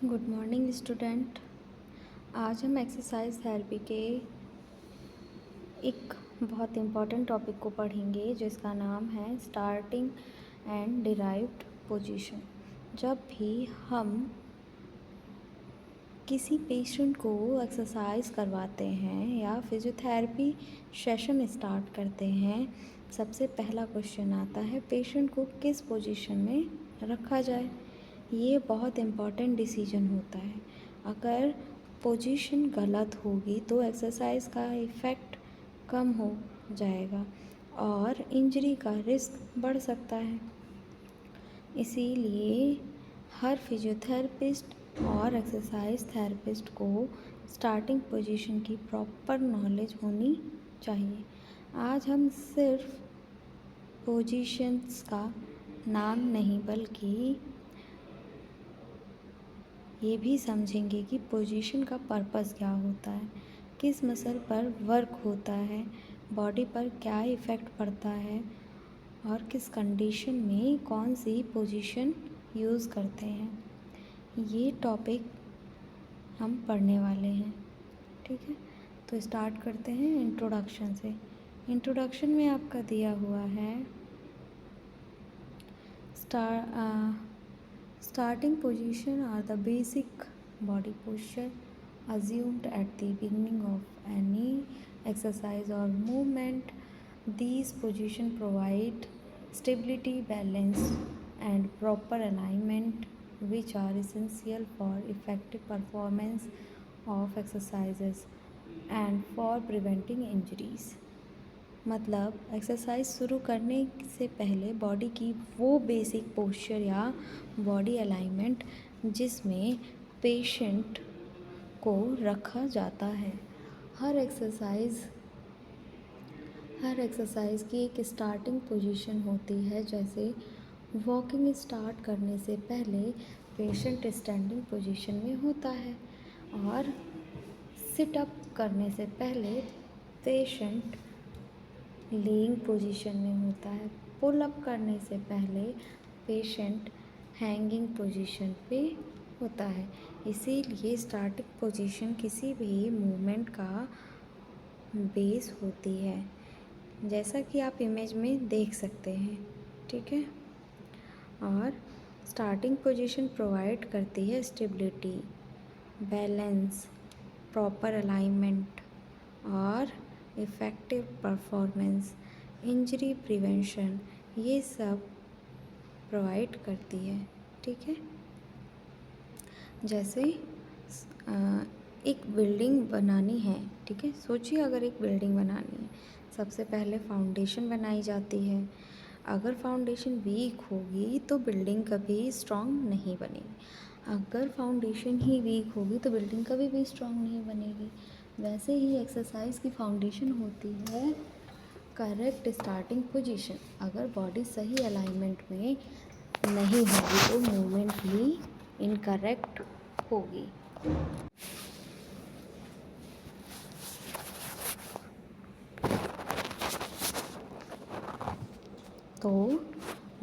Good morning student. आज हम exercise therapy के एक बहुत इम्पॉर्टेंट टॉपिक को पढ़ेंगे जिसका नाम है स्टार्टिंग एंड डिराइव्ड पोजीशन। जब भी हम किसी पेशेंट को एक्सरसाइज करवाते हैं या फिजियोथेरेपी सेशन स्टार्ट करते हैं, सबसे पहला क्वेश्चन आता है पेशेंट को किस पोजीशन में रखा जाए। ये बहुत इम्पॉर्टेंट डिसीजन होता है। अगर पोजीशन गलत होगी तो एक्सरसाइज का इफ़ेक्ट कम हो जाएगा और इंजरी का रिस्क बढ़ सकता है। इसीलिए हर फिजियोथेरेपिस्ट और एक्सरसाइज थेरेपिस्ट को स्टार्टिंग पोजीशन की प्रॉपर नॉलेज होनी चाहिए। आज हम सिर्फ पोजीशंस का नाम नहीं बल्कि ये भी समझेंगे कि पोजीशन का पर्पस क्या होता है, किस मसल पर वर्क होता है, बॉडी पर क्या इफ़ेक्ट पड़ता है और किस कंडीशन में कौन सी पोजीशन यूज़ करते हैं। ये टॉपिक हम पढ़ने वाले हैं, ठीक है। तो स्टार्ट करते हैं इंट्रोडक्शन से। इंट्रोडक्शन में आपका दिया हुआ है starting position are the basic body posture assumed at the beginning of any exercise or movement. These positions provide stability, balance, and proper alignment, which are essential for effective performance of exercises and for preventing injuries. मतलब exercise शुरू करने से पहले body की वो basic posture या body alignment जिसमें patient को रखा जाता है। हर एक्सरसाइज की एक स्टार्टिंग पोजीशन होती है। जैसे वॉकिंग स्टार्ट करने से पहले पेशेंट स्टैंडिंग पोजीशन में होता है और सिट अप करने से पहले पेशेंट लेइंग पोजीशन में होता है। पुल अप करने से पहले पेशेंट हैंगिंग पोजीशन पे होता है। इसीलिए स्टार्टिंग पोजीशन किसी भी मूवमेंट का बेस होती है, जैसा कि आप इमेज में देख सकते हैं, ठीक है। और स्टार्टिंग पोजीशन प्रोवाइड करती है स्टेबिलिटी, बैलेंस, प्रॉपर अलाइनमेंट और इफ़ेक्टिव परफॉर्मेंस, इंजरी प्रिवेंशन, ये सब प्रोवाइड करती है, ठीक है। जैसे एक बिल्डिंग बनानी है, ठीक है। सोचिए अगर एक बिल्डिंग बनानी है, सबसे पहले फाउंडेशन बनाई जाती है। अगर फाउंडेशन वीक होगी तो बिल्डिंग कभी स्ट्रॉन्ग नहीं बनेगी। अगर फाउंडेशन ही वीक होगी तो बिल्डिंग कभी भी स्ट्रॉन्ग नहीं बनेगी। वैसे ही एक्सरसाइज की फाउंडेशन होती है करेक्ट स्टार्टिंग पोजीशन। अगर बॉडी सही अलाइनमेंट में नहीं होगी तो मूवमेंट भी इनकरेक्ट होगी। तो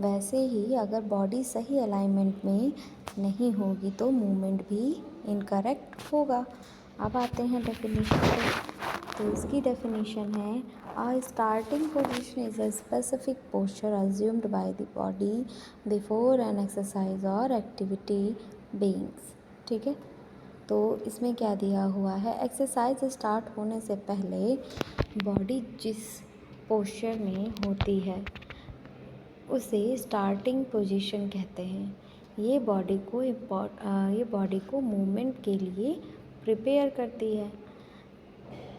वैसे ही अगर बॉडी सही अलाइनमेंट में नहीं होगी तो मूवमेंट भी इनकरेक्ट होगा। अब आते हैं डेफिनेशन पे। तो इसकी डेफिनेशन है a starting position is a specific posture assumed by the body before an exercise और एक्टिविटी बीइंग्स, ठीक है। तो इसमें क्या दिया हुआ है, एक्सरसाइज स्टार्ट होने से पहले बॉडी जिस पोस्चर में होती है उसे स्टार्टिंग पोजीशन कहते हैं। ये बॉडी को मूवमेंट के लिए प्रिपेयर करती है,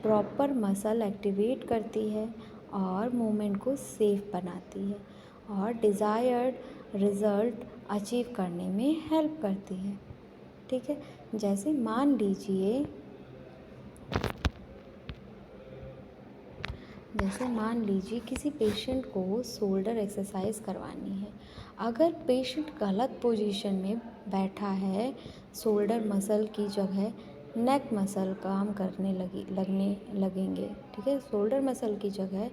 प्रॉपर मसल एक्टिवेट करती है और मूवमेंट को सेफ बनाती है और डिज़ायर्ड रिज़ल्ट अचीव करने में हेल्प करती है, ठीक है। जैसे मान लीजिए किसी पेशेंट को शोल्डर एक्सरसाइज करवानी है। अगर पेशेंट गलत पोजीशन में बैठा है, शोल्डर मसल की जगह नेक मसल काम करने लगेंगे, ठीक है। शोल्डर मसल की जगह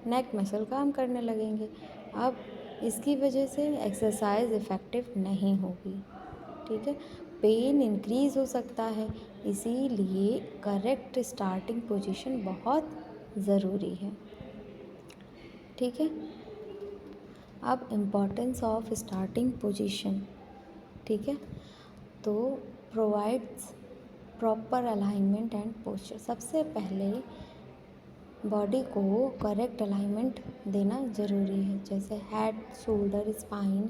नेक मसल काम करने लगेंगे। अब इसकी वजह से एक्सरसाइज इफ़ेक्टिव नहीं होगी, ठीक है, पेन इंक्रीज़ हो सकता है, इसीलिए करेक्ट स्टार्टिंग पोजीशन बहुत ज़रूरी है। ठीक है, अब इम्पोर्टेंस ऑफ स्टार्टिंग पोजीशन। ठीक है, तो provides proper alignment and posture. सबसे पहले बॉडी को करेक्ट अलाइनमेंट देना ज़रूरी है, जैसे हेड, शोल्डर, स्पाइन,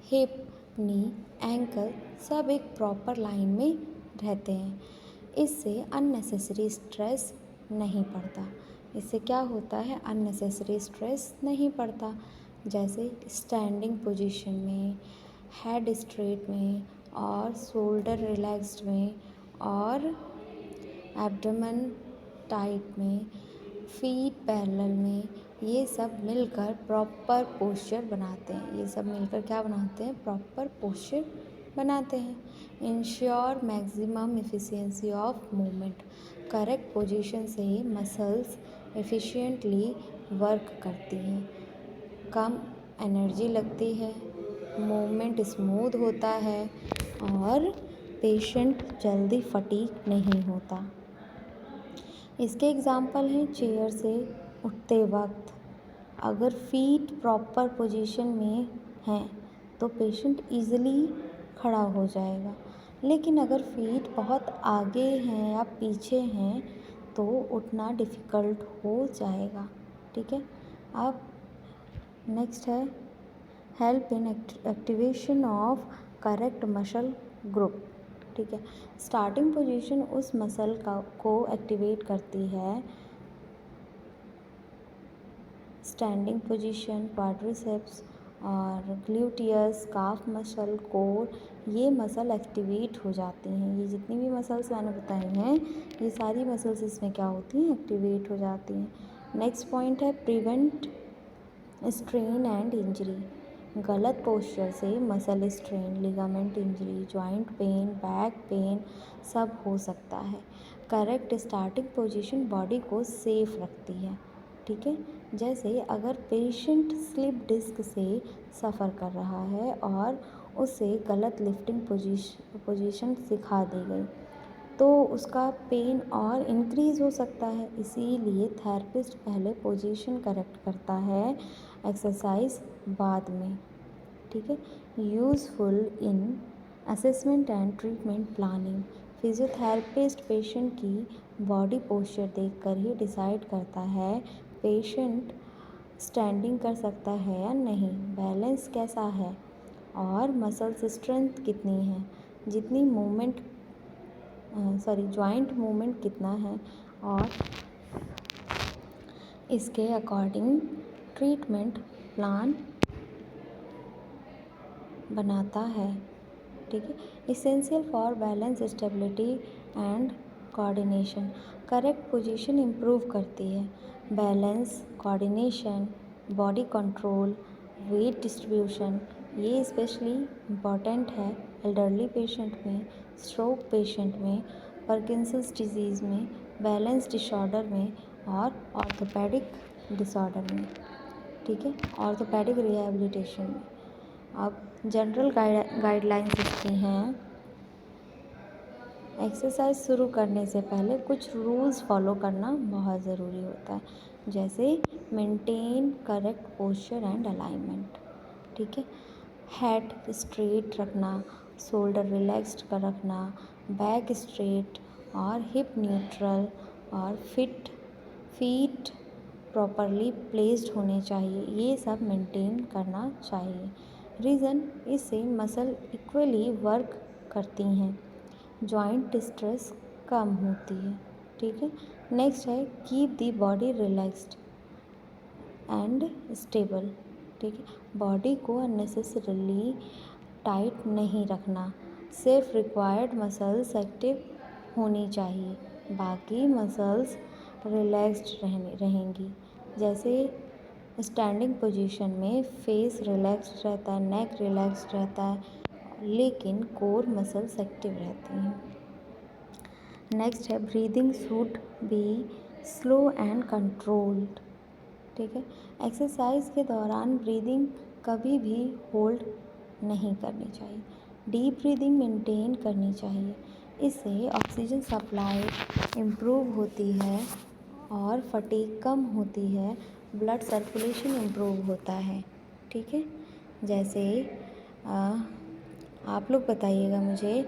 हिप, नी, एंकल सब एक प्रॉपर लाइन में रहते हैं। इससे अननेसेसरी स्ट्रेस नहीं पड़ता। इससे क्या होता है, अननेसेसरी स्ट्रेस नहीं पड़ता। जैसे स्टैंडिंग पोजीशन में, हेड स्ट्रेट में और शोल्डर रिलैक्स्ड में और एब्डोमेन टाइट में, फीट पैरेलल में, ये सब मिलकर प्रॉपर पोस्चर बनाते हैं। ये सब मिलकर क्या बनाते हैं, प्रॉपर पोस्चर बनाते हैं। Ensure maximum efficiency of movement. Correct position से मसल्स एफिशिएंटली वर्क करती हैं, कम एनर्जी लगती है, मूवमेंट स्मूथ होता है और पेशेंट जल्दी फटीग नहीं होता। इसके एग्जाम्पल हैं, चेयर से उठते वक्त अगर फीट प्रॉपर पोजीशन में हैं तो पेशेंट इजीली खड़ा हो जाएगा, लेकिन अगर फीट बहुत आगे हैं या पीछे हैं तो उठना डिफ़िकल्ट हो जाएगा। ठीक है, अब नेक्स्ट है help in activation of correct muscle group. ठीक है, स्टार्टिंग पोजीशन उस मसल को एक्टिवेट करती है। स्टैंडिंग पोजीशन, क्वाड्रिसेप्स और ग्लूटियस, काफ मसल, कोर, ये मसल एक्टिवेट हो जाती हैं। ये जितनी भी मसल्स मैंने बताई हैं, ये सारी मसल्स इसमें क्या होती हैं, एक्टिवेट हो जाती हैं। नेक्स्ट पॉइंट है प्रिवेंट स्ट्रेन एंड इंजरी। गलत पोस्चर से muscle strain, ligament injury, joint pain, back pain सब हो सकता है। करेक्ट स्टार्टिंग पोजीशन बॉडी को सेफ रखती है। ठीक है, जैसे अगर पेशेंट स्लिप डिस्क से सफ़र कर रहा है और उसे गलत लिफ्टिंग पोजीशन सिखा दी गई तो उसका पेन और इंक्रीज़ हो सकता है। इसीलिए थेरेपिस्ट पहले पोजीशन करेक्ट करता है, एक्सरसाइज बाद में। ठीक है, useful in assessment and treatment planning. Physiotherapist patient की बॉडी पोस्चर देखकर ही डिसाइड करता है पेशेंट स्टैंडिंग कर सकता है या नहीं, बैलेंस कैसा है और मसल्स स्ट्रेंथ कितनी है, जितनी मूवमेंट जॉइंट मूवमेंट कितना है और इसके अकॉर्डिंग ट्रीटमेंट प्लान बनाता है। ठीक है, essential for balance, stability and coordination. Correct position improve करती है balance, coordination, body control, wait distribution. ये स्पेशली इम्पॉर्टेंट है एल्डरली पेशेंट में, स्ट्रोक पेशेंट में, पार्किंसंस डिजीज़ में, बैलेंस डिसऑर्डर में और ऑर्थोपेडिक डिसऑर्डर में। ठीक है, ऑर्थोपेडिक रिहैबिलिटेशन में। अब जनरल गाइडलाइंस इसकी हैं, एक्सरसाइज शुरू करने से पहले कुछ रूल्स फॉलो करना बहुत ज़रूरी होता है, जैसे maintain correct posture and alignment. ठीक है, हेड स्ट्रेट रखना, शोल्डर रिलैक्स्ड कर रखना, बैक स्ट्रेट और हिप न्यूट्रल और फीट प्रॉपरली प्लेस्ड होने चाहिए। ये सब मेंटेन करना चाहिए। रीज़न, इससे मसल इक्वली वर्क करती हैं, जॉइंट स्ट्रेस कम होती है। ठीक है, नेक्स्ट है keep the body relaxed and stable. ठीक है, बॉडी को अननेसेसरीली टाइट नहीं रखना, सिर्फ रिक्वायर्ड मसल्स एक्टिव होनी चाहिए, बाकी मसल्स रिलैक्स्ड रहेंगी। जैसे स्टैंडिंग पोजीशन में फेस रिलैक्स्ड रहता है, नेक रिलैक्स्ड रहता है, लेकिन कोर मसल्स एक्टिव रहती हैं। नेक्स्ट है breathing should be slow and controlled. ठीक है, एक्सरसाइज के दौरान ब्रीदिंग कभी भी होल्ड नहीं करनी चाहिए। डीप ब्रीदिंग मेंटेन करनी चाहिए। इससे ऑक्सीजन सप्लाई इम्प्रूव होती है और फटीग कम होती है, ब्लड सर्कुलेशन इम्प्रूव होता है। ठीक है, जैसे आप लोग बताइएगा मुझे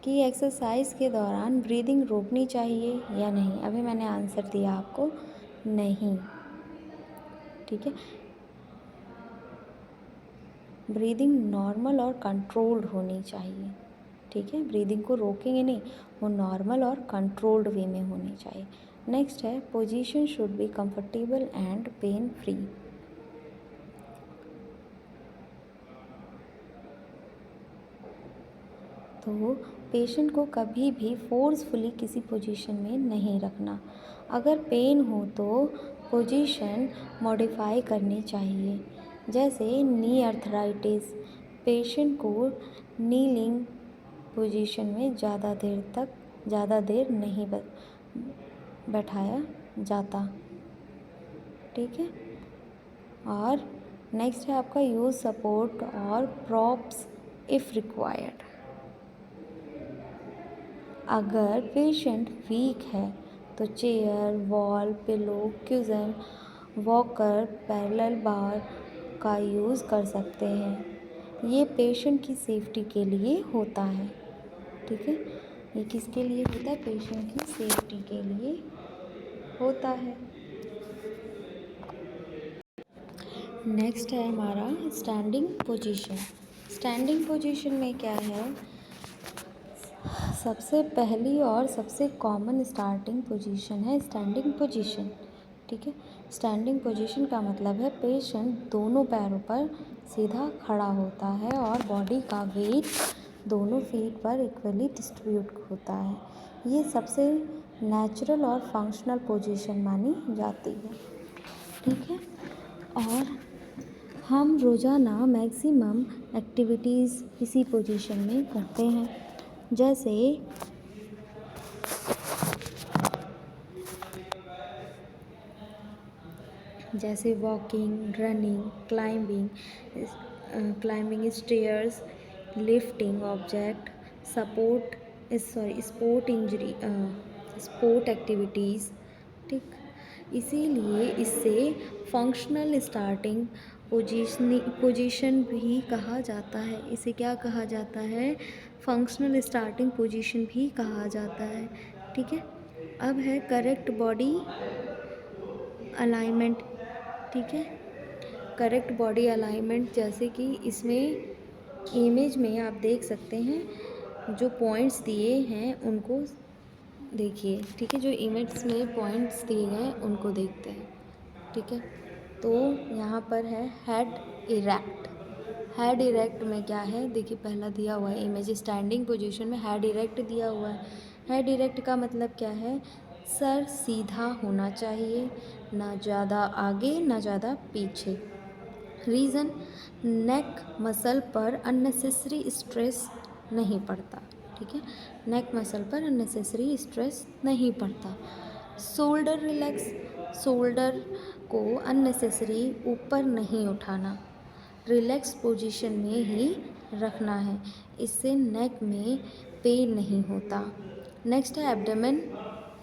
कि एक्सरसाइज के दौरान ब्रीदिंग रोकनी चाहिए या नहीं। अभी मैंने आंसर दिया आपको, नहीं। ठीक है, ब्रीदिंग नॉर्मल और कंट्रोल्ड होनी चाहिए। ठीक है, ब्रीदिंग को रोकेंगे नहीं, वो नॉर्मल और कंट्रोल्ड वे में होनी चाहिए। नेक्स्ट है position should be comfortable and pain free. तो पेशेंट को कभी भी फोर्सफुली किसी पोजीशन में नहीं रखना। अगर पेन हो तो पोजीशन मॉडिफाई करनी चाहिए। जैसे नी अर्थराइटिस, पेशेंट को नीलिंग पोजीशन में ज़्यादा देर नहीं बैठाया जाता। ठीक है, और नेक्स्ट है आपका यूज़ सपोर्ट और प्रॉप्स इफ़ रिक्वायर्ड। अगर पेशेंट वीक है तो chair, wall, pillow, cushion, walker, parallel bar का यूज़ कर सकते हैं। ये पेशेंट की सेफ्टी के लिए होता है। ठीक है, ये किसके लिए होता है? पेशेंट की सेफ्टी के लिए होता है। नेक्स्ट है हमारा स्टैंडिंग पोजीशन। स्टैंडिंग पोजीशन में क्या है? सबसे पहली और सबसे कॉमन स्टार्टिंग पोजीशन है स्टैंडिंग पोजीशन। ठीक है, स्टैंडिंग पोजीशन का मतलब है पेशेंट दोनों पैरों पर सीधा खड़ा होता है और बॉडी का वेट दोनों फीट पर इक्वली डिस्ट्रीब्यूट होता है। ये सबसे नेचुरल और फंक्शनल पोजीशन मानी जाती है। ठीक है, और हम रोज़ाना मैक्सिमम एक्टिविटीज़ इसी पोजीशन में करते हैं। जैसे walking, running, climbing stairs, lifting object, sport activities. ठीक, इसीलिए इससे फंक्शनल स्टार्टिंग पोजीशन भी कहा जाता है। इसे क्या कहा जाता है? फंक्शनल स्टार्टिंग पोजीशन भी कहा जाता है। ठीक है, अब है करेक्ट बॉडी अलाइनमेंट। ठीक है, करेक्ट बॉडी अलाइनमेंट, जैसे कि इसमें इमेज में आप देख सकते हैं जो पॉइंट्स दिए हैं उनको देखिए। ठीक है, जो इमेज में पॉइंट्स दिए गए उनको देखते हैं। ठीक है, तो यहाँ पर है हेड इरेक्ट। हेड इरेक्ट में क्या है? देखिए, पहला दिया हुआ है इमेज स्टैंडिंग पोजीशन में हेड इरेक्ट दिया हुआ है। हेड इरेक्ट का मतलब क्या है? सर सीधा होना चाहिए, ना ज़्यादा आगे ना ज़्यादा पीछे। रीज़न, नेक मसल पर अननेसेसरी स्ट्रेस नहीं पड़ता। ठीक है, नेक मसल पर अननेसेसरी स्ट्रेस नहीं पड़ता। शोल्डर रिलैक्स, शोल्डर को अननेसेसरी ऊपर नहीं उठाना, रिलैक्स पोजीशन में ही रखना है। इससे नेक में पेन नहीं होता। नेक्स्ट है एब्डोमेन।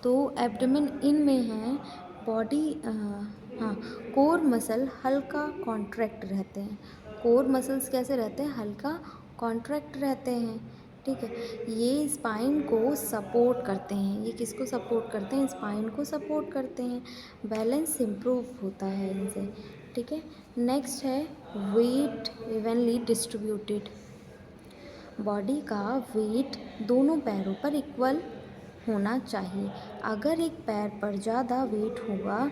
तो एब्डोमेन इन में है बॉडी, हाँ, कोर मसल हल्का कॉन्ट्रैक्ट रहते हैं। कोर मसल्स कैसे रहते हैं? हल्का कॉन्ट्रैक्ट रहते हैं। ठीक है, ये स्पाइन को सपोर्ट करते हैं। ये किसको सपोर्ट करते हैं? स्पाइन को सपोर्ट करते हैं। बैलेंस इम्प्रूव होता है इनसे। ठीक है, नेक्स्ट है वेट इवनली डिस्ट्रीब्यूटेड। बॉडी का वेट दोनों पैरों पर इक्वल होना चाहिए। अगर एक पैर पर ज़्यादा वेट होगा,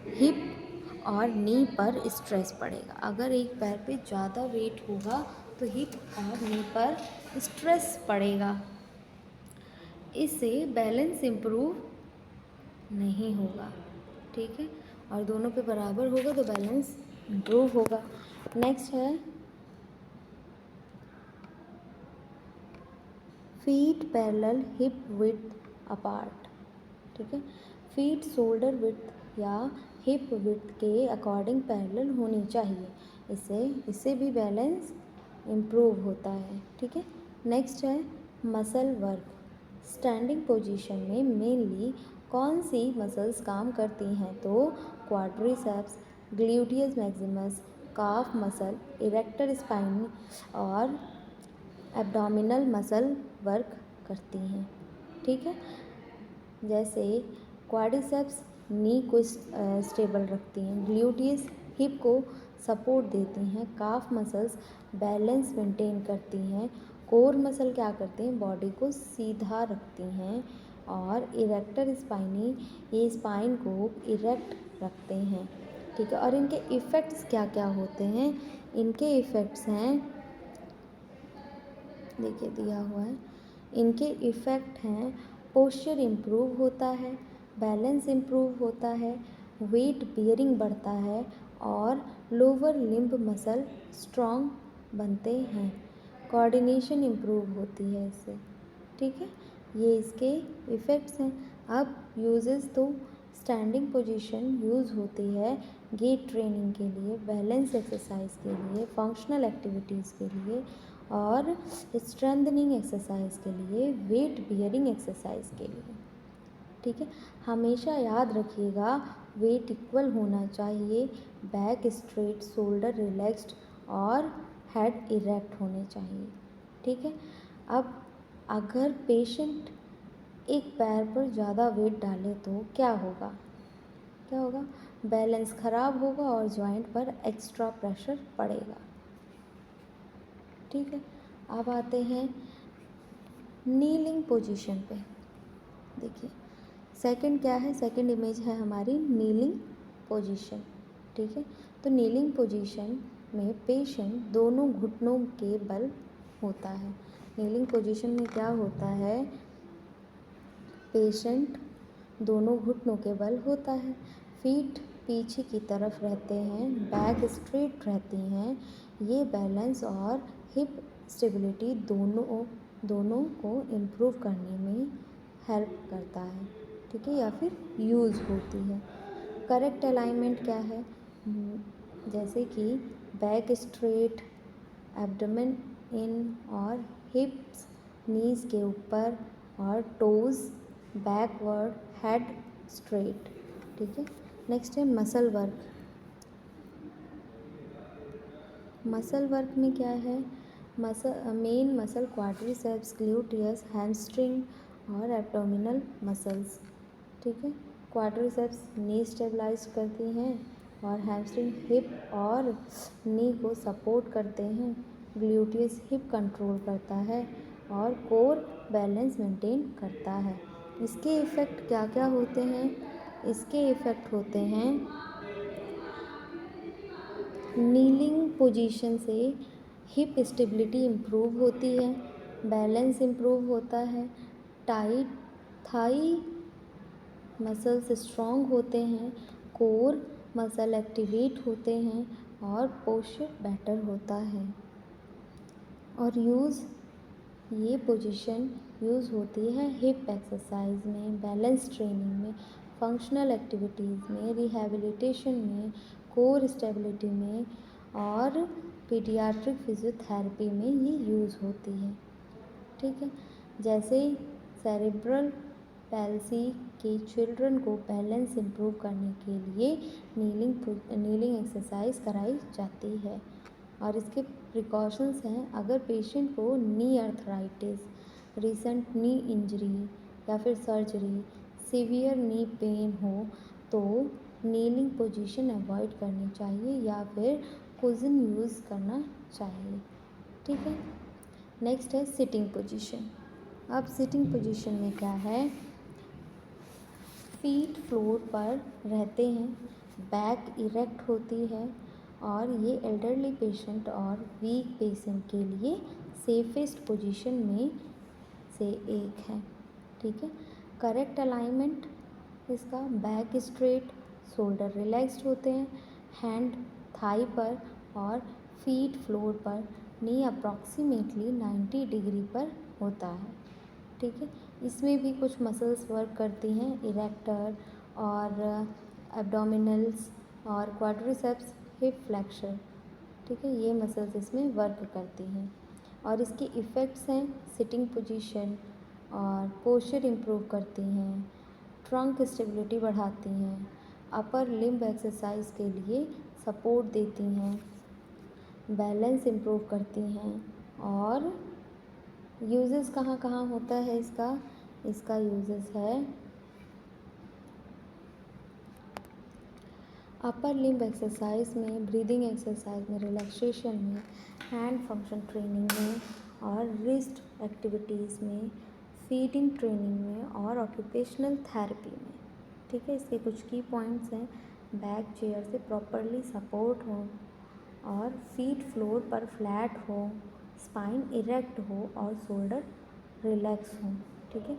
हिप और नी पर स्ट्रेस पड़ेगा। अगर एक पैर पे ज़्यादा वेट होगा तो हिप और नी पर स्ट्रेस पड़ेगा। इससे बैलेंस इम्प्रूव नहीं होगा। ठीक है, और दोनों पे बराबर होगा तो बैलेंस इम्प्रूव होगा। नेक्स्ट है feet parallel hip width apart. ठीक है, फीट शोल्डर विड्थ या हिप विड्थ के अकॉर्डिंग पैरेलल होनी चाहिए। इससे भी बैलेंस इम्प्रूव होता है। ठीक है, नेक्स्ट है मसल वर्क। स्टैंडिंग पोजीशन में मेनली कौन सी मसल्स काम करती हैं? तो quadriceps, gluteus Maximus, calf muscle, erector spine और एब्डोमिनल मसल वर्क करती हैं। ठीक है, जैसे क्वाड्रिसेप्स नी को स्टेबल रखती हैं, ग्लूटियस हिप को सपोर्ट देती हैं, काफ मसल्स बैलेंस मेंटेन करती हैं, कोर मसल क्या करते हैं? बॉडी को सीधा रखती हैं, और इरेक्टर स्पाइनी ये स्पाइन को इरेक्ट रखते हैं। ठीक है, और इनके इफ़ेक्ट्स क्या क्या होते हैं? इनके इफ़ेक्ट्स हैं, देखिए दिया हुआ है, इनके इफ़ेक्ट हैं पोस्चर इम्प्रूव होता है, बैलेंस इम्प्रूव होता है, वेट बियरिंग बढ़ता है और लोअर लिम्ब मसल स्ट्रॉन्ग बनते हैं, कोऑर्डिनेशन इम्प्रूव होती है इससे। ठीक है, ये इसके इफ़ेक्ट्स हैं। अब यूजेस तो स्टैंडिंग पोजीशन यूज़ होती है गेट ट्रेनिंग के लिए, बैलेंस एक्सरसाइज के लिए, फंक्शनल एक्टिविटीज़ के लिए और स्ट्रेंथनिंग एक्सरसाइज के लिए, वेट बियरिंग एक्सरसाइज के लिए। ठीक है, हमेशा याद रखिएगा वेट इक्वल होना चाहिए, बैक स्ट्रेट, शोल्डर रिलैक्स्ड और हेड इरेक्ट होने चाहिए। ठीक है, अब अगर पेशेंट एक पैर पर ज़्यादा वेट डाले तो क्या होगा? क्या होगा? बैलेंस ख़राब होगा और जॉइंट पर एक्स्ट्रा प्रेशर पड़ेगा। ठीक है, अब आते हैं नीलिंग पोजीशन पे। देखिए सेकंड क्या है? सेकंड इमेज है हमारी नीलिंग पोजीशन। ठीक है, तो नीलिंग पोजीशन में पेशेंट दोनों घुटनों के बल होता है। नीलिंग पोजीशन में क्या होता है? पेशेंट दोनों घुटनों के बल होता है, फीट पीछे की तरफ रहते हैं, बैक स्ट्रेट रहती हैं। ये बैलेंस और हिप स्टेबिलिटी दोनों को इम्प्रूव करने में हेल्प करता है। ठीक है, या फिर यूज़ होती है। करेक्ट अलाइनमेंट क्या है? जैसे कि बैक स्ट्रेट, एब्डोमेन इन और हिप्स नीज के ऊपर और टोज़ बैकवर्ड, हेड स्ट्रेट। ठीक है, नेक्स्ट है मसल वर्क। मसल वर्क में क्या है? Main muscle quadriceps, gluteus, hamstring और एब्डोमिनल मसल्स। ठीक है, क्वाड्रिसेप्स नी स्टेबलाइज करती हैं और हैमस्ट्रिंग हिप और नी को सपोर्ट करते हैं, ग्लूटियस हिप कंट्रोल करता है और कोर बैलेंस मेंटेन करता है। इसके इफ़ेक्ट क्या क्या होते हैं? इसके इफ़ेक्ट होते हैं नीलिंग पोजीशन से हिप स्टेबिलिटी इम्प्रूव होती है, बैलेंस इम्प्रूव होता है, टाइट थाई मसल्स स्ट्रॉन्ग होते हैं, कोर मसल एक्टिवेट होते हैं और पोस्चर बेटर होता है। और ये पोजीशन यूज़ होती है हिप एक्सरसाइज में, बैलेंस ट्रेनिंग में, फंक्शनल एक्टिविटीज़ में, रिहैबिलिटेशन में, कोर स्टेबिलिटी में और पीडियाट्रिक फिजियोथेरेपी में ये यूज़ होती है। ठीक है, जैसे सेरेब्रल पैल्सी के चिल्ड्रन को बैलेंस इम्प्रूव करने के लिए नीलिंग एक्सरसाइज कराई जाती है। और इसके प्रिकॉशंस हैं, अगर पेशेंट को नी अर्थराइटिस, रिसेंट नी इंजरी या फिर सर्जरी, सीवियर नी पेन हो तो नीलिंग पोजीशन अवॉइड करनी चाहिए या फिर कुशन यूज़ करना चाहिए। ठीक है, नेक्स्ट है सिटिंग पोजीशन। अब सिटिंग पोजीशन में क्या है? फीट फ्लोर पर रहते हैं, बैक इरेक्ट होती है और ये एल्डरली पेशेंट और वीक पेशेंट के लिए सेफेस्ट पोजीशन में से एक है। ठीक है, करेक्ट अलाइनमेंट इसका बैक स्ट्रेट, शोल्डर रिलैक्स्ड होते हैं, हैंड थाई पर और फीट फ्लोर पर, नी अप्रॉक्सीमेटली 90 डिग्री पर होता है। ठीक है, इसमें भी कुछ मसल्स वर्क करती हैं, इरेक्टर और एब्डोमिनल्स और क्वाड्रिसेप्स, हिप फ्लेक्सर। ठीक है, ये मसल्स इसमें वर्क करती हैं। और इसके इफ़ेक्ट्स हैं सिटिंग पोजीशन, और पोस्चर इम्प्रूव करती हैं, ट्रंक स्टेबिलिटी बढ़ाती हैं, अपर लिम्ब एक्सरसाइज के लिए सपोर्ट देती हैं, बैलेंस इम्प्रूव करती हैं। और यूजेस कहाँ कहाँ होता है इसका यूजेस है अपर लिम्ब एक्सरसाइज में, ब्रीदिंग एक्सरसाइज में, रिलैक्सेशन में, हैंड फंक्शन ट्रेनिंग में, और रिस्ट एक्टिविटीज़ में, फीडिंग ट्रेनिंग में, और ऑक्यूपेशनल थेरेपी में। ठीक है, इसके कुछ की पॉइंट्स हैं। बैक चेयर से प्रॉपरली सपोर्ट हो, और फीट फ्लोर पर फ्लैट हो, स्पाइन इरेक्ट हो, और शोल्डर रिलैक्स हो। ठीक है,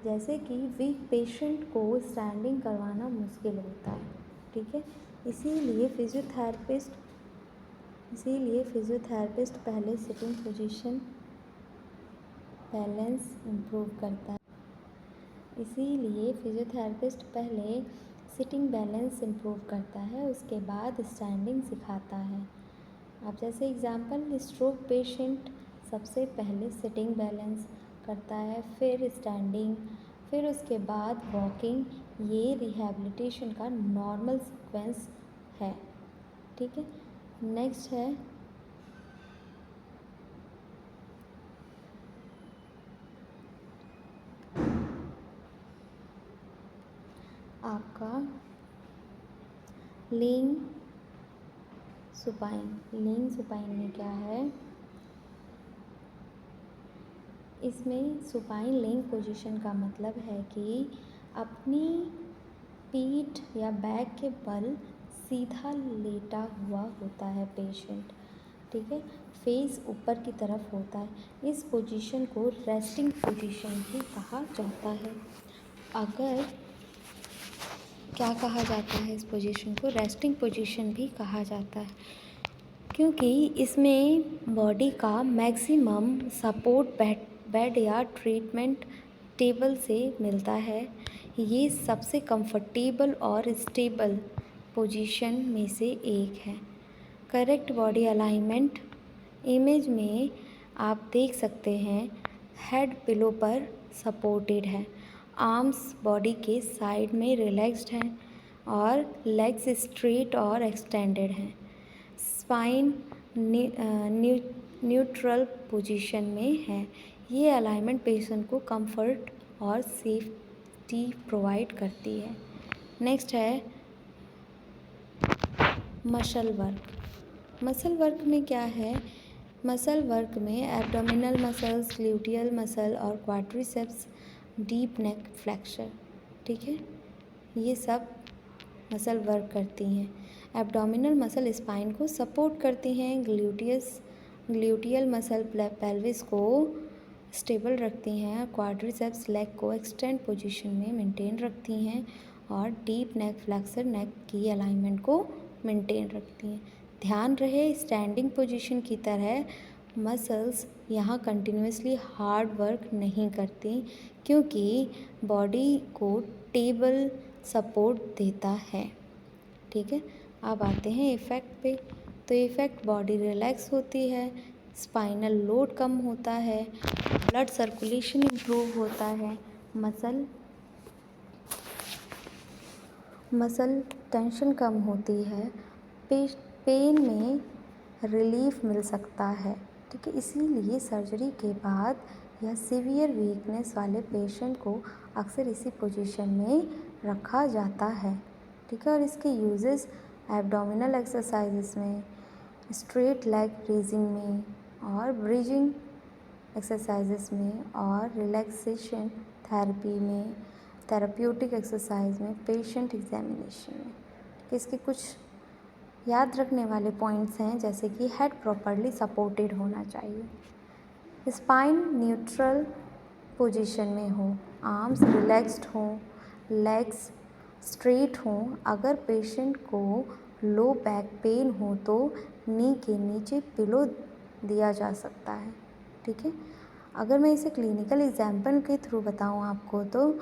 जैसे कि वीक पेशेंट को स्टैंडिंग करवाना मुश्किल होता है। ठीक है, इसीलिए फिजियोथेरेपिस्ट पहले सिटिंग पोजीशन बैलेंस इम्प्रूव करता है। उसके बाद स्टैंडिंग सिखाता है। अब जैसे एग्जांपल, स्ट्रोक पेशेंट सबसे पहले सिटिंग बैलेंस करता है, फिर स्टैंडिंग, फिर उसके बाद वॉकिंग। ये रिहैबिलिटेशन का नॉर्मल सीक्वेंस है। ठीक है, नेक्स्ट है आपका लेइंग सुपाइन। लेइंग सुपाइन में क्या है, इसमें सुपाइन लेइंग पोजीशन का मतलब है कि अपनी पीठ या बैक के बल सीधा लेटा हुआ होता है पेशेंट। ठीक है, फेस ऊपर की तरफ होता है। इस पोजीशन को रेस्टिंग पोजीशन भी कहा जाता है। क्या कहा जाता है इस पोजीशन को? रेस्टिंग पोजीशन भी कहा जाता है, क्योंकि इसमें बॉडी का मैक्सिमम सपोर्ट बेड या ट्रीटमेंट टेबल से मिलता है। ये सबसे कंफर्टेबल और स्टेबल पोजीशन में से एक है। करेक्ट बॉडी अलाइनमेंट, इमेज में आप देख सकते हैं, हेड पिलो पर सपोर्टेड है, आर्म्स बॉडी के साइड में रिलैक्स्ड हैं, और लेग्स स्ट्रेट और एक्सटेंडेड हैं। स्पाइन न्यूट्रल पोजीशन में है। ये अलाइनमेंट पेशेंट को कंफर्ट और सेफ्टी प्रोवाइड करती है। नेक्स्ट है मसल वर्क में क्या है? मसल वर्क में एब्डोमिनल मसल्स, ग्लूटियल मसल, और क्वाड्रिसेप्स, डीप नेक फ्लेक्सर। ठीक है, ये सब मसल वर्क करती हैं। एब्डोमिनल मसल स्पाइन को सपोर्ट करती हैं, ग्लूटियल मसल पेल्विस को स्टेबल रखती हैं, क्वाड्रिसेप्स लेग को एक्सटेंड पोजीशन में मेंटेन रखती हैं, और डीप नेक फ्लेक्सर नेक की अलाइनमेंट को मेंटेन रखती हैं। ध्यान रहे, स्टैंडिंग पोजीशन की तरह मसल्स यहाँ कंटिन्यूसली हार्ड वर्क नहीं करती, क्योंकि बॉडी को टेबल सपोर्ट देता है। ठीक है, अब आते हैं इफ़ेक्ट पे। तो इफ़ेक्ट, बॉडी रिलैक्स होती है, स्पाइनल लोड कम होता है, ब्लड सर्कुलेशन इम्प्रूव होता है, मसल टेंशन कम होती है, पेन में रिलीफ मिल सकता है। ठीक है, इसीलिए सर्जरी के बाद या सीवियर वीकनेस वाले पेशेंट को अक्सर इसी पोजीशन में रखा जाता है। ठीक है, और इसके यूजेस एब्डोमिनल एक्सरसाइजेस में, स्ट्रेट लेग रेजिंग में, और ब्रिजिंग एक्सरसाइजेस में, और रिलैक्सेशन थेरेपी में, थेराप्यूटिक एक्सरसाइज में, पेशेंट एग्जामिनेशन में। इसके कुछ याद रखने वाले पॉइंट्स हैं, जैसे कि हेड प्रॉपरली सपोर्टेड होना चाहिए, स्पाइन न्यूट्रल पोजीशन में हो, आर्म्स रिलैक्स्ड हों, लेग्स स्ट्रेट हों। अगर पेशेंट को लो बैक पेन हो तो नी के नीचे पिलो दिया जा सकता है। ठीक है, अगर मैं इसे क्लिनिकल एग्जाम्पल के थ्रू बताऊं आपको, तो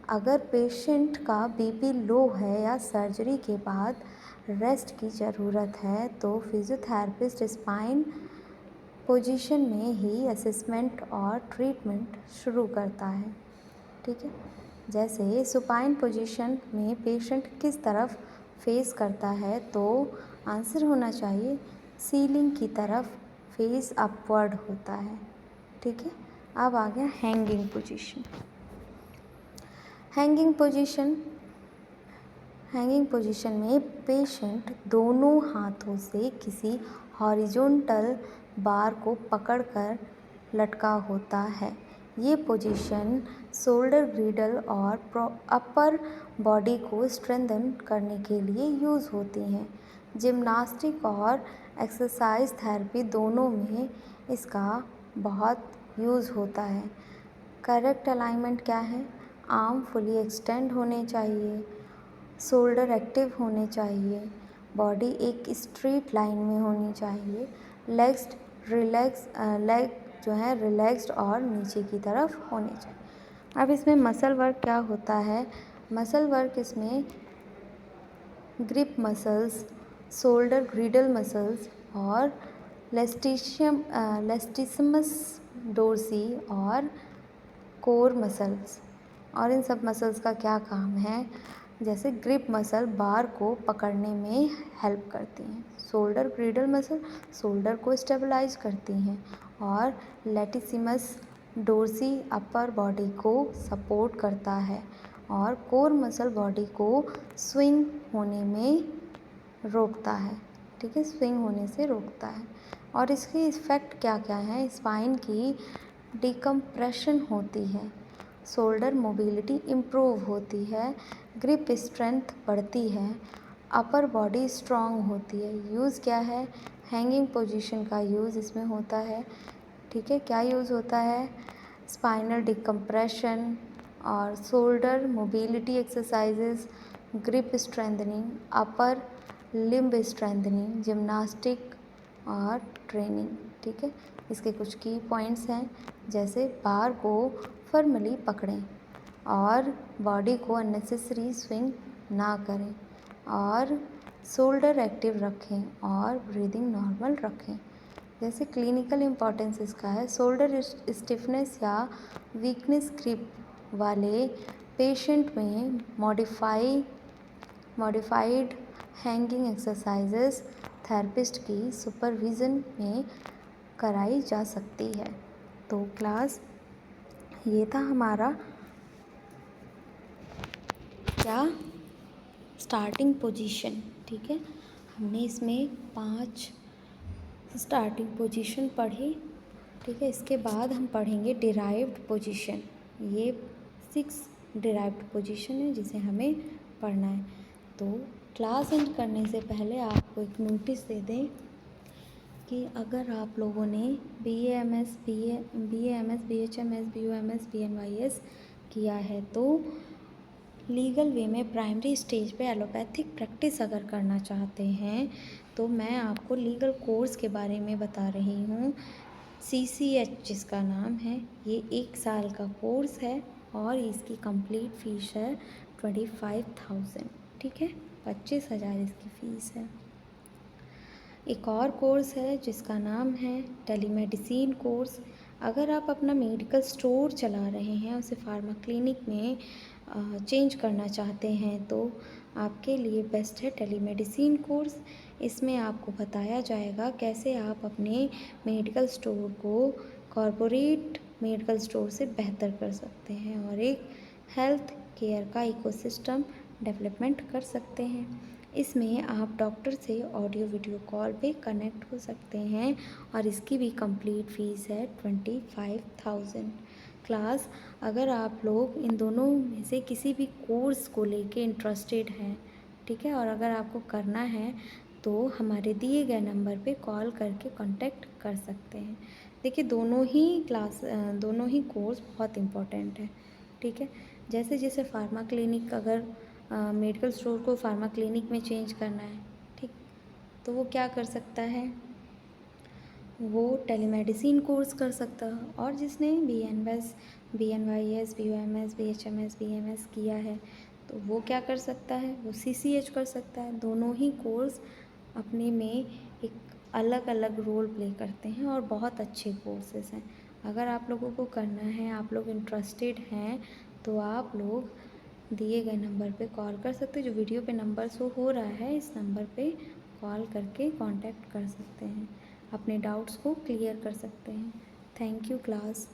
अगर पेशेंट का बीपी लो है या सर्जरी के बाद रेस्ट की ज़रूरत है तो फिजियोथेरेपिस्ट स्पाइन पोजीशन में ही असेसमेंट और ट्रीटमेंट शुरू करता है। ठीक है, जैसे सुपाइन पोजीशन में पेशेंट किस तरफ फेस करता है तो आंसर होना चाहिए सीलिंग की तरफ फेस अपवर्ड होता है। ठीक है, अब आ गया हैंगिंग पोजीशन। हैंगिंग पोजीशन में पेशेंट दोनों हाथों से किसी हॉरिजॉन्टल बार को पकड़कर लटका होता है। ये पोजीशन शोल्डर ग्रिडल और अपर बॉडी को स्ट्रेंथन करने के लिए यूज़ होती हैं। जिम्नास्टिक और एक्सरसाइज थेरेपी दोनों में इसका बहुत यूज़ होता है। करेक्ट अलाइनमेंट क्या है? आर्म फुली एक्सटेंड होने चाहिए, शोल्डर एक्टिव होने चाहिए, बॉडी एक स्ट्रेट लाइन में होनी चाहिए, लेग जो है रिलैक्स्ड और नीचे की तरफ होने चाहिए। अब इसमें मसल वर्क क्या होता है? मसल वर्क इसमें ग्रिप मसल्स, शोल्डर ग्रिडल मसल्स और लेस्टिसिमस डोर्सी और कोर मसल्स, और इन सब मसल्स का क्या काम है? जैसे ग्रिप मसल बार को पकड़ने में हेल्प करती हैं, शोल्डर ग्रिडल मसल शोल्डर को स्टेबलाइज करती हैं और लेटिसिमस डोर्सी अपर बॉडी को सपोर्ट करता है और कोर मसल बॉडी को स्विंग होने में रोकता है। ठीक है, स्विंग होने से रोकता है। और इसके इफ़ेक्ट क्या क्या हैं? स्पाइन की डिकम्प्रेशन होती है, शोल्डर मोबिलिटी इम्प्रूव होती है, ग्रिप स्ट्रेंथ बढ़ती है, अपर बॉडी स्ट्रॉन्ग होती है। यूज़ क्या है? हैंगिंग पोजीशन का यूज़ इसमें होता है। ठीक है, क्या यूज़ होता है? स्पाइनल डिकम्प्रेशन और shoulder mobility exercises, grip strengthening, upper limb strengthening, gymnastic और ट्रेनिंग। ठीक है, इसके कुछ की पॉइंट्स हैं, जैसे बार को फर्मली पकड़ें और बॉडी को अननेसेसरी स्विंग ना करें और शोल्डर एक्टिव रखें और ब्रीदिंग नॉर्मल रखें। जैसे क्लिनिकल इम्पॉर्टेंस इसका है, शोल्डर स्टिफनेस या वीकनेस ग्रिप वाले पेशेंट में मॉडिफाइड हैंगिंग एक्सरसाइजेस थेरेपिस्ट की सुपरविज़न में कराई जा सकती है। तो क्लास ये था हमारा क्या स्टार्टिंग पोजीशन। ठीक है, हमने इसमें 5 स्टार्टिंग पोजीशन पढ़ी। ठीक है, इसके बाद हम पढ़ेंगे डिराइव्ड पोजीशन। ये 6 डिराइव्ड पोजीशन है जिसे हमें पढ़ना है। तो क्लास एंड करने से पहले आपको एक नोटिस दे दें कि अगर आप लोगों ने BAMS, BHMS, BUMS, BNYS किया है तो लीगल वे में प्राइमरी स्टेज पे एलोपैथिक प्रैक्टिस अगर करना चाहते हैं तो मैं आपको लीगल कोर्स के बारे में बता रही हूँ। CCH जिसका नाम है, ये 1 साल का कोर्स है और इसकी कंप्लीट फ़ीस है 25,000। ठीक है, 25,000 इसकी फ़ीस है। एक और कोर्स है जिसका नाम है टेलीमेडिसिन कोर्स। अगर आप अपना मेडिकल स्टोर चला रहे हैं, उसे फार्मा क्लिनिक में चेंज करना चाहते हैं तो आपके लिए बेस्ट है टेलीमेडिसिन कोर्स। इसमें आपको बताया जाएगा कैसे आप अपने मेडिकल स्टोर को कॉरपोरेट मेडिकल स्टोर से बेहतर कर सकते हैं और एक हेल्थ केयर का इकोसिस्टम डेवलपमेंट कर सकते हैं। इसमें आप डॉक्टर से ऑडियो वीडियो कॉल पे कनेक्ट हो सकते हैं और इसकी भी कंप्लीट फ़ीस है 25,000। क्लास अगर आप लोग इन दोनों में से किसी भी कोर्स को लेके इंटरेस्टेड हैं, ठीक है, और अगर आपको करना है तो हमारे दिए गए नंबर पे कॉल करके कांटेक्ट कर सकते हैं। देखिए दोनों ही कोर्स बहुत इम्पोर्टेंट है। ठीक है, जैसे जैसे फार्मा क्लिनिक अगर मेडिकल स्टोर को फार्मा क्लिनिक में चेंज करना है, ठीक, तो वो क्या कर सकता है? वो टेलीमेडिसिन कोर्स कर सकता है। और जिसने BNYS, BUMS, BHMS, BMS किया है तो वो क्या कर सकता है, वो CCH कर सकता है। दोनों ही कोर्स अपने में एक अलग अलग रोल प्ले करते हैं और बहुत अच्छे कोर्सेज़ हैं। अगर आप लोगों को करना है, आप लोग इंटरेस्टेड हैं, तो आप लोग दिए गए नंबर पे कॉल कर सकते हैं। जो वीडियो पे नंबर शो हो रहा है, इस नंबर पे कॉल करके कांटेक्ट कर सकते हैं, अपने डाउट्स को क्लियर कर सकते हैं। Thank you class.